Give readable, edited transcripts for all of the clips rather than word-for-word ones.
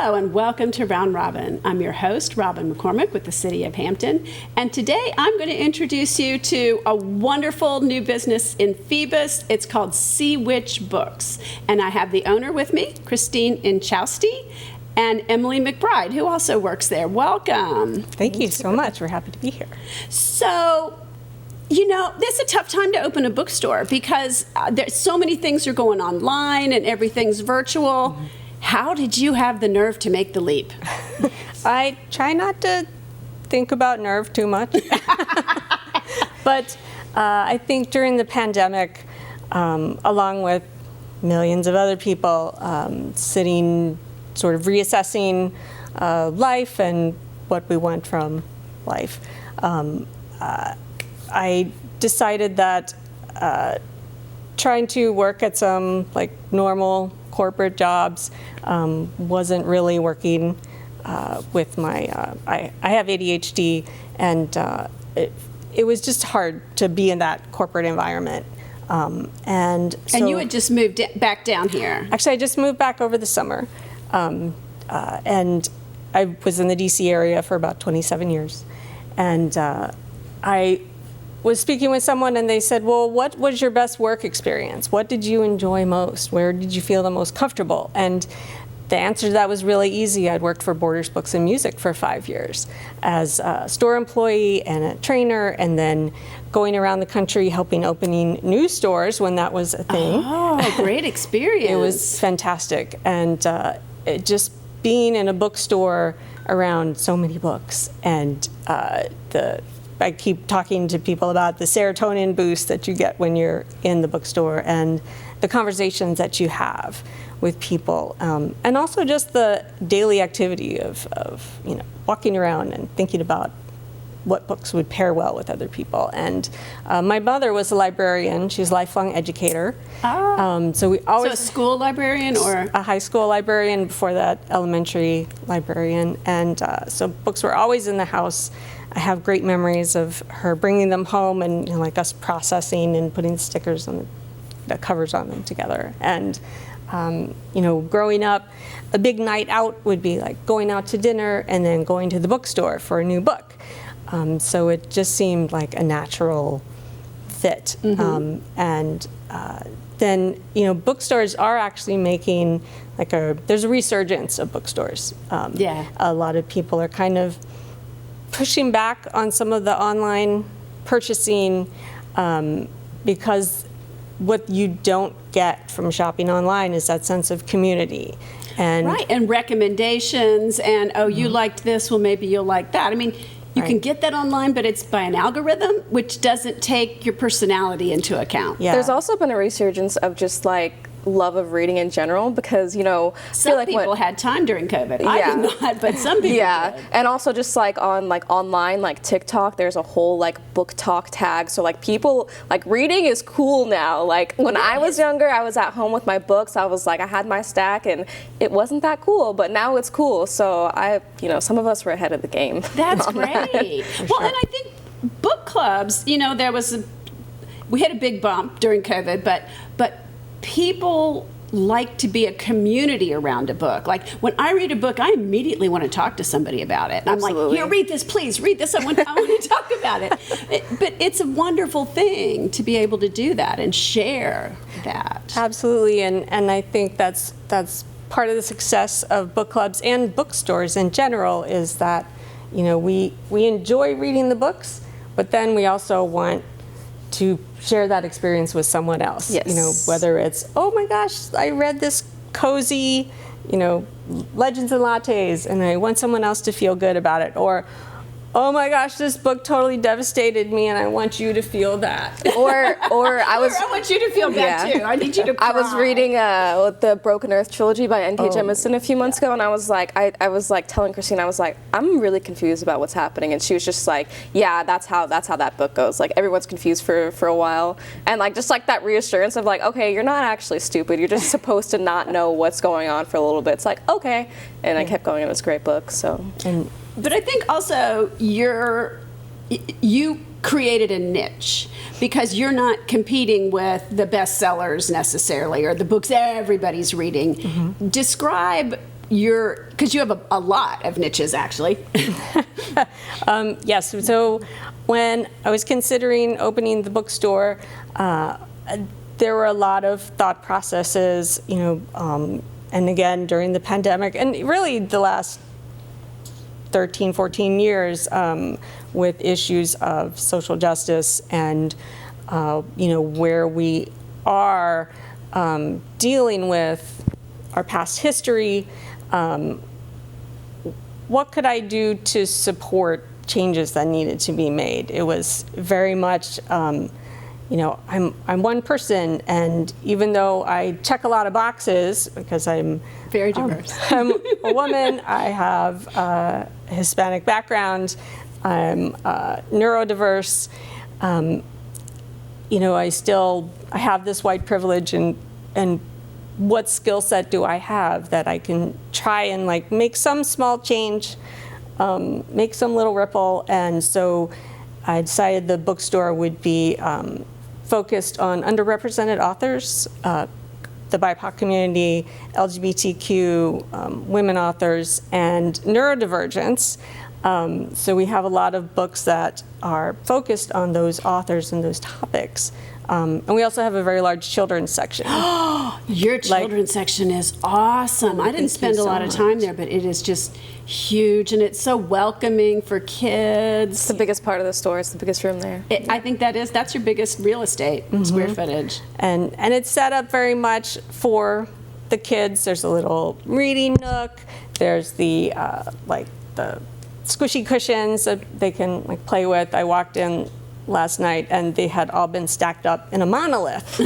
Hello and welcome to Round Robin. I'm your host, Robin McCormick with the City of Hampton. And today I'm going to introduce you to a wonderful new business in Phoebus. It's called Sea Witch Books. And I have the owner with me, Kristine Inchansti, and Emily McBride, who also works there. Welcome. Thank you so much. We're happy to be here. So, you know, it's a tough time to open a bookstore because there's so many things are going online and everything's virtual. Mm-hmm. How did you have the nerve to make the leap? I try not to think about nerve too much. But I think during the pandemic, along with millions of other people, sitting sort of reassessing life and what we want from life, I decided that trying to work at some like normal corporate jobs wasn't really working with my, I have ADHD, and it was just hard to be in that corporate environment. And you had just moved back down here. Actually, I just moved back over the summer. And I was in the DC area for about 27 years. And I was speaking with someone and they said, well, what was your best work experience? What did you enjoy most? Where did you feel the most comfortable? And the answer to that was really easy. I'd worked for Borders Books and Music for 5 years as a store employee and a trainer, and then going around the country helping opening new stores when that was a thing. Oh, great experience. It was fantastic. And just being in a bookstore around so many books, and I keep talking to people about the serotonin boost that you get when you're in the bookstore and the conversations that you have with people, and also just the daily activity of you know, walking around and thinking about what books would pair well with other people. And my mother was a librarian. She's a lifelong educator. So we always... So a school librarian or? A high school librarian, before that elementary librarian. And so books were always in the house. I have great memories of her bringing them home and, you know, like us processing and putting stickers on the covers on them together. And you know, growing up, a big night out would be like going out to dinner and then going to the bookstore for a new book. So it just seemed like a natural fit. Mm-hmm. Then, you know, bookstores are actually making there's a resurgence of bookstores. Yeah. A lot of people are kind of pushing back on some of the online purchasing because what you don't get from shopping online is that sense of community. Right, and recommendations, and you liked this, well maybe you'll like that. I mean, you can get that online, but it's by an algorithm, which doesn't take your personality into account. Yeah. There's also been a resurgence of just like love of reading in general, because, you know, some people had time during COVID. Yeah. I did not, but some people did. And also just like on like online, like TikTok, there's a whole like book talk tag. So like people, like reading is cool now. Like when I was younger, I was at home with my books. I was like, I had my stack and it wasn't that cool, but now it's cool. So you know, some of us were ahead of the game. That's great. Well, and I think book clubs, you know, we had a big bump during COVID, but people like to be a community around a book. Like when I read a book, I immediately want to talk to somebody about it. I'm like, here, read this, please, read this. I want to talk about it. But it's a wonderful thing to be able to do that and share that. Absolutely, and I think that's part of the success of book clubs and bookstores in general, is that, you know, we enjoy reading the books, but then we also want to share that experience with someone else. Yes. You know, whether it's, oh my gosh, I read this cozy, you know, Legends and Lattes, and I want someone else to feel good about it, or, oh my gosh, this book totally devastated me and I want you to feel that. Or I want you to feel that too. I need you to cry. I was reading the Broken Earth trilogy by N.K. Jemisin a few months ago, and I was like, I was like telling Kristine, I was like, I'm really confused about what's happening, and she was just like, yeah, that's how that book goes. Like everyone's confused for a while, and like just like that reassurance of like, okay, you're not actually stupid. You're just supposed to not know what's going on for a little bit. It's like, okay, and I kept going. It was a great book. So. But I think also you created a niche because you're not competing with the bestsellers necessarily or the books everybody's reading. Mm-hmm. Describe because you have a lot of niches, actually. Yes, so when I was considering opening the bookstore, there were a lot of thought processes, and again, during the pandemic, and really the last 13, 14 years, with issues of social justice and, where we are dealing with our past history. What could I do to support changes that needed to be made? It was very much, I'm one person, and even though I check a lot of boxes because I'm very diverse, I'm a woman, I have a Hispanic background, I'm neurodiverse, I have this white privilege, and what skill set do I have that I can try and make some small change, make some little ripple? And so I decided the bookstore would be focused on underrepresented authors, the BIPOC community, LGBTQ, women authors, and neurodivergence. So we have a lot of books that are focused on those authors and those topics. And we also have a very large children's section. Your children's section is awesome. I didn't spend a lot of time there, but it is just huge, and it's so welcoming for kids. It's the biggest part of the store. It's the biggest room there. I think that's your biggest real estate, square footage. And it's set up very much for the kids. There's a little reading nook. There's the the squishy cushions that they can play with. I walked in last night and they had all been stacked up in a monolith,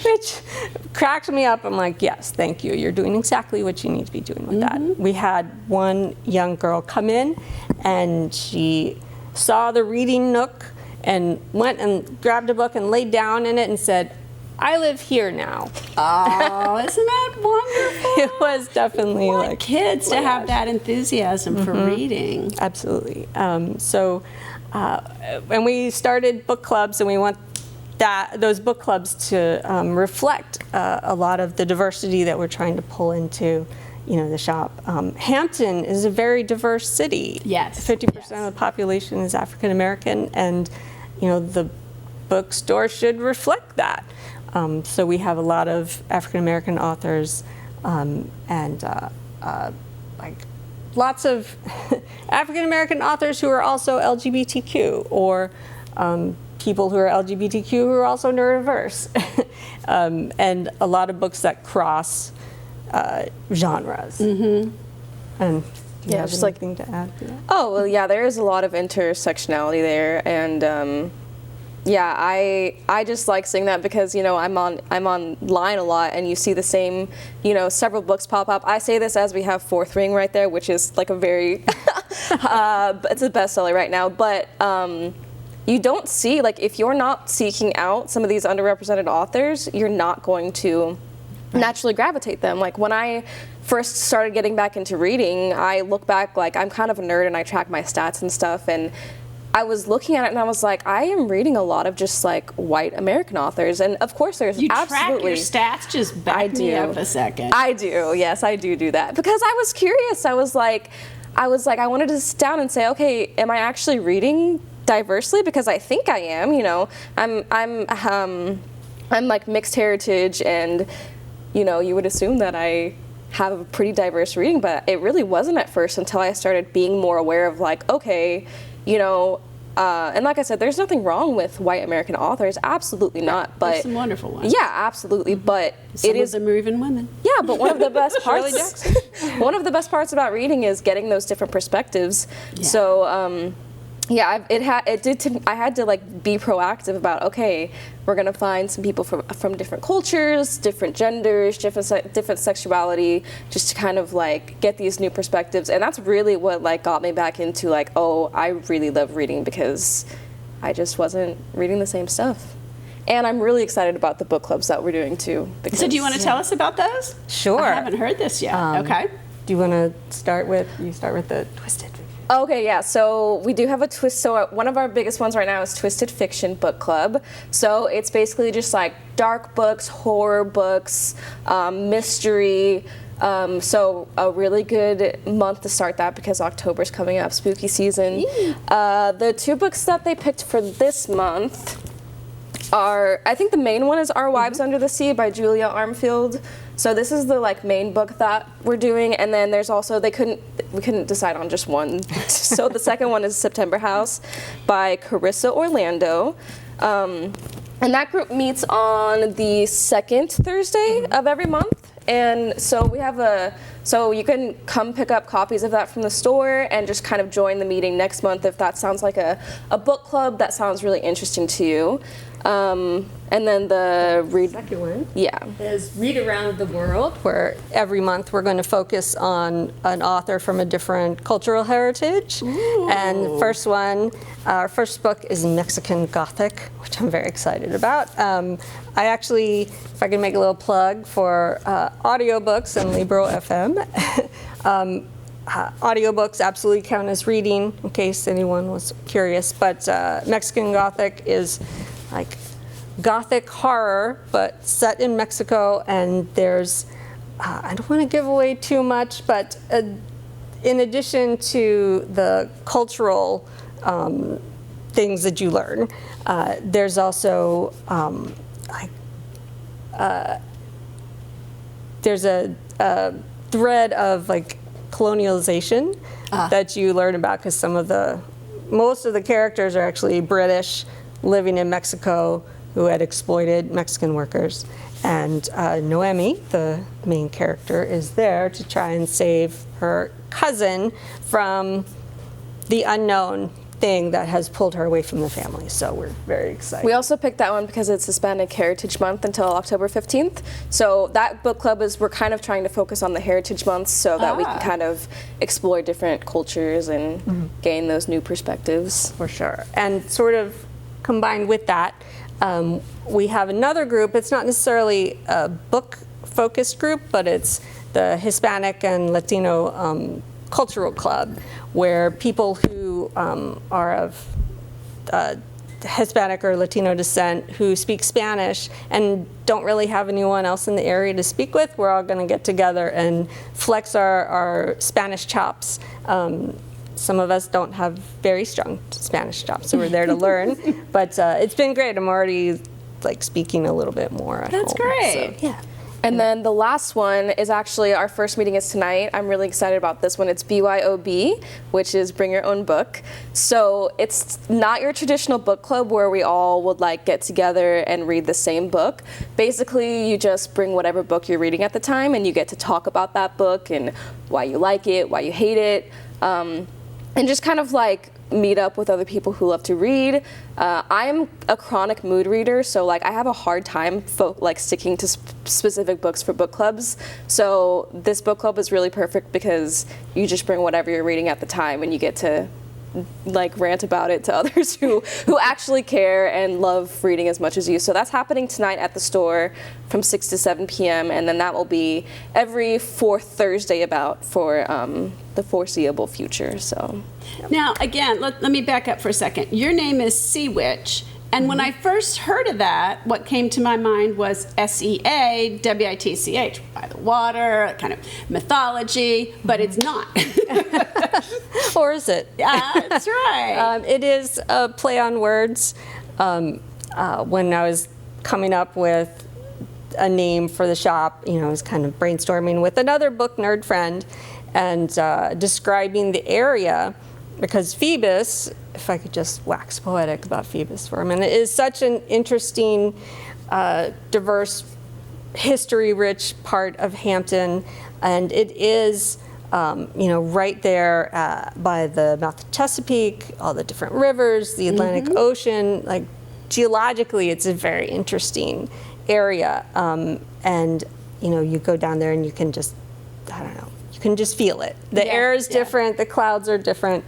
which cracked me up. I'm like, yes, thank you. You're doing exactly what you need to be doing with that. We had one young girl come in and she saw the reading nook and went and grabbed a book and laid down in it and said, I live here now. Oh, isn't that wonderful? It was definitely kids to have that enthusiasm for reading. Absolutely. And we started book clubs, and we want those book clubs to reflect a lot of the diversity that we're trying to pull into, the shop. Hampton is a very diverse city. Yes. 50% of the population is African American, and the bookstore should reflect that. So we have a lot of African American authors, and lots of African American authors who are also LGBTQ, or people who are LGBTQ who are also neurodiverse, and a lot of books that cross genres. And do you have anything to add to that? Oh, well, yeah, there is a lot of intersectionality there, and yeah, I just like seeing that because I'm online a lot, and you see the same several books pop up. I say this as we have Fourth Ring right there, which is a very it's a bestseller right now. But you don't see if you're not seeking out some of these underrepresented authors, you're not going to naturally gravitate them. When I first started getting back into reading, I look back I'm kind of a nerd and I track my stats and stuff, and I was looking at it and I was like, I am reading a lot of just white American authors, and of course there's absolutely. You track your stats? Just back me up a second. I do, yes, I do that because I was curious. I wanted to sit down and say, okay, am I actually reading diversely? Because I think I am. I'm mixed heritage, and you would assume that I have a pretty diverse reading, but it really wasn't at first until I started being more aware of okay. And like I said, there's nothing wrong with white American authors, absolutely not. But there's some wonderful ones. Yeah, absolutely. But some of them are even women. Yeah, but one of the best parts, about reading is getting those different perspectives. Yeah. So, I had to be proactive about, okay, we're gonna find some people from different cultures, different genders, different sexuality, just to kind of get these new perspectives. And that's really what got me back into oh, I really love reading, because I just wasn't reading the same stuff. And I'm really excited about the book clubs that we're doing too. So do you want to tell us about those? Sure. I haven't heard this yet. Okay. Do you want to start with the Twisted? Okay, yeah, so we do have a twist. So one of our biggest ones right now is Twisted Fiction Book Club. So it's basically just dark books, horror books, mystery, So a really good month to start that because October's coming up, spooky season. The 2 books that they picked for this month are, I think the main one is Our Wives Under the Sea by Julia Armfield. So this is the main book that we're doing, and then there's also we couldn't decide on just one. So the second one is September House by Carissa Orlando. And that group meets on the second Thursday of every month. And so we have so you can come pick up copies of that from the store and just kind of join the meeting next month if that sounds like a book club that sounds really interesting to you. And then the second one is Read Around the World, where every month we're going to focus on an author from a different cultural heritage. Ooh. And the first one, our first book is Mexican Gothic, which I'm very excited about. I actually, if I can make a little plug for audiobooks and Libro FM, audiobooks absolutely count as reading, in case anyone was curious, but Mexican Gothic is like Gothic horror, but set in Mexico, and there's, I don't want to give away too much, but in addition to the cultural things that you learn, there's also there's a thread of colonialization that you learn about, because most of the characters are actually British living in Mexico who had exploited Mexican workers. And Noemi, the main character, is there to try and save her cousin from the unknown thing that has pulled her away from the family. So we're very excited. We also picked that one because it's Hispanic Heritage Month until October 15th. So that book club we're kind of trying to focus on the Heritage Months so that we can kind of explore different cultures and gain those new perspectives. For sure. And sort of combined with that, we have another group. It's not necessarily a book-focused group, but it's the Hispanic and Latino Cultural Club, where people who are of Hispanic or Latino descent who speak Spanish and don't really have anyone else in the area to speak with, we're all going to get together and flex our Spanish chops. Some of us don't have very strong Spanish chops, so we're there to learn. But it's been great. I'm already speaking a little bit more at That's home, great. So, yeah. And then the last one is actually, our first meeting is tonight. I'm really excited about this one. It's BYOB, which is Bring Your Own Book. So it's not your traditional book club where we all would get together and read the same book. Basically, you just bring whatever book you're reading at the time and you get to talk about that book and why you like it, why you hate it, and just kind of meet up with other people who love to read. I'm a chronic mood reader, so I have a hard time sticking to specific books for book clubs. So this book club is really perfect because you just bring whatever you're reading at the time and you get to rant about it to others who actually care and love reading as much as you. So that's happening tonight at the store from 6 to 7 p.m. and then that will be every fourth Thursday for the foreseeable future. So now again, let me back up for a second. Your name is Sea Witch, and when I first heard of that, what came to my mind was SEAWITCH, by the water, kind of mythology, but it's not. Or is it? Yeah, that's right. It is a play on words. When I was coming up with a name for the shop, I was kind of brainstorming with another book nerd friend and describing the area, because Phoebus, if I could just wax poetic about Phoebus for a minute, is such an interesting, diverse, history-rich part of Hampton, and it is right there by the mouth of Chesapeake, all the different rivers, the Atlantic Ocean. Geologically, it's a very interesting area, and you go down there and you can just, you can just feel it. The air is different, the clouds are different,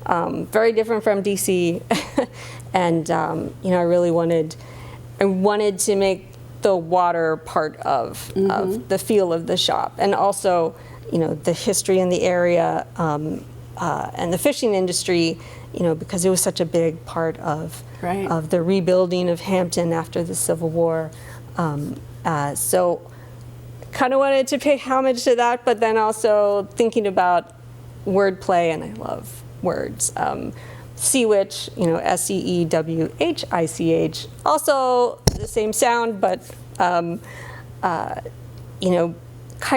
very different from DC, and I really wanted to make the water part of the feel of the shop, and also the history in the area and the fishing industry, because it was such a big part of the rebuilding of Hampton after the Civil War. So kind of wanted to pay homage to that, but then also thinking about wordplay, and I love words. Sea Witch, SEEWHICH, also the same sound, but kind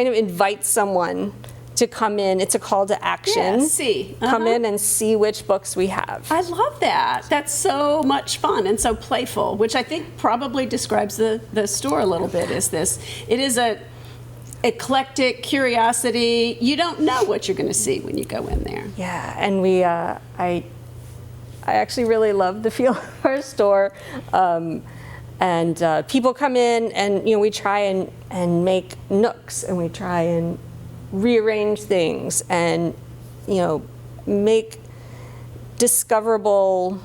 of invite someone to come in. It's a call to action. Yeah, see. Come in and see which books we have. I love that. That's so much fun and so playful, which I think probably describes the store a little bit. It is a eclectic curiosity. You don't know what you're going to see when you go in there. Yeah, and I actually really love the feel of our store. And people come in, and we try and make nooks, and we try and rearrange things, and make discoverable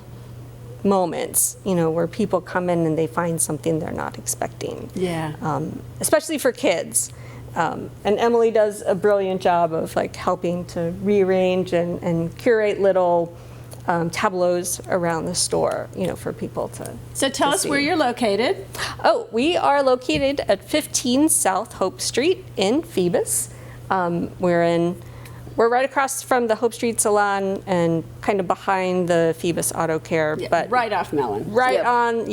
moments, where people come in and they find something they're not expecting. Yeah. Especially for kids. And Emily does a brilliant job of helping to rearrange and curate little tableaus around the store, for people to. So tell us where you're located. Oh, we are located at 15 South Hope Street in Phoebus. We're right across from the Hope Street Salon and kind of behind the Phoebus Auto Care, but right off Mellon. Right off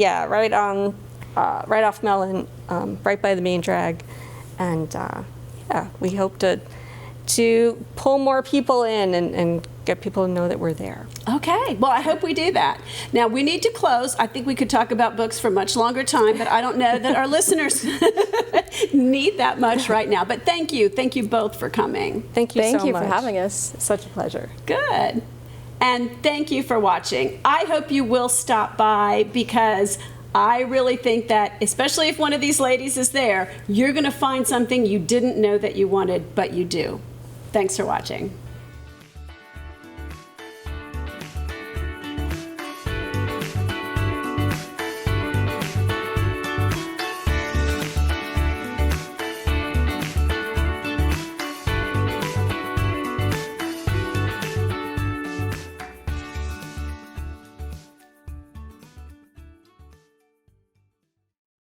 Mellon, right by the main drag, and we hope to pull more people in and get people to know that we're there. Okay, well, I hope we do that. Now, we need to close. I think we could talk about books for much longer time, but I don't know that our listeners need that much right now. But thank you both for coming. Thank you so much. Thank you for having us. Such a pleasure. Good. And thank you for watching. I hope you will stop by, because I really think that, especially if one of these ladies is there, you're going to find something you didn't know that you wanted, but you do. Thanks for watching.